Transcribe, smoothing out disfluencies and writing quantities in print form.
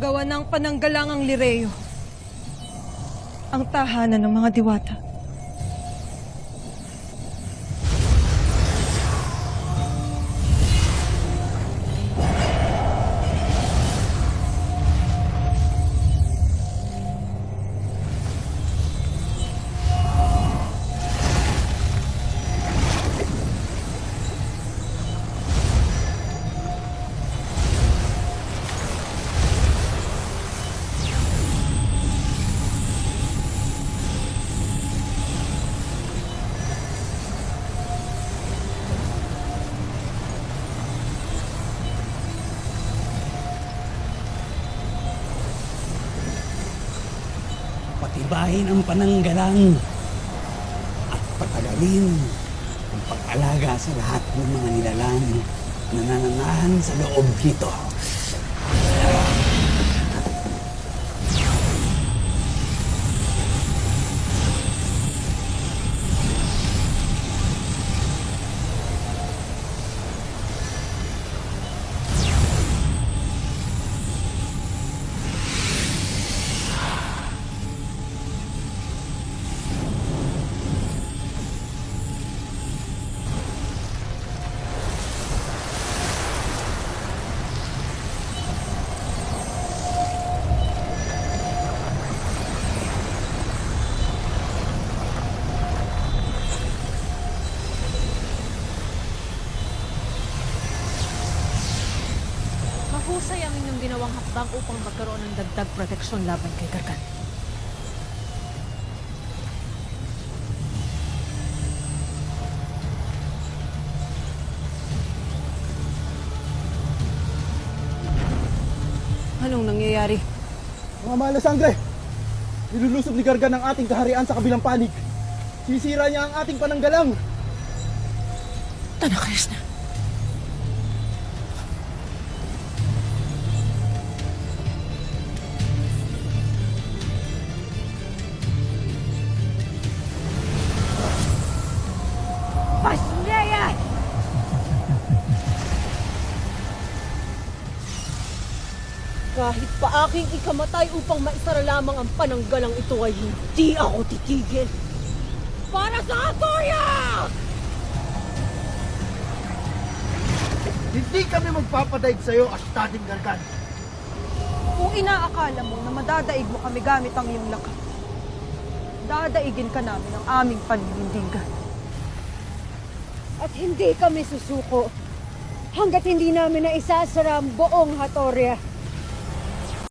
gawa ng pananggalangang Lireo, ang tahanan ng mga diwata. Patibahin ang pananggalang at patagalin ang pag-alaga sa lahat ng mga nilalang na nananahan sa loob nito. Mahusay ang inyong ginawang hakbang upang magkaroon ng dagdag proteksyon laban kay Gargan. Anong nangyayari? Mga mahal na sangre! Nilulusob ni Gargan ang ating kaharian sa kabilang panig. Sinisira niya ang ating pananggalang. Tanakayos na. Pasleya! Kahit pa aking ikamatay upang maisara lamang ang pananggalang ito ay hindi ako titigil. Para sa Atoria! Hindi kami magpapadaig sa'yo, Astading Gargan. Kung inaakala mo na madadaig mo kami gamit ang iyong lakas, dadaigin ka namin ang aming paninindigan. At hindi kami susuko hanggat hindi namin na isasara ang buong Hatoria.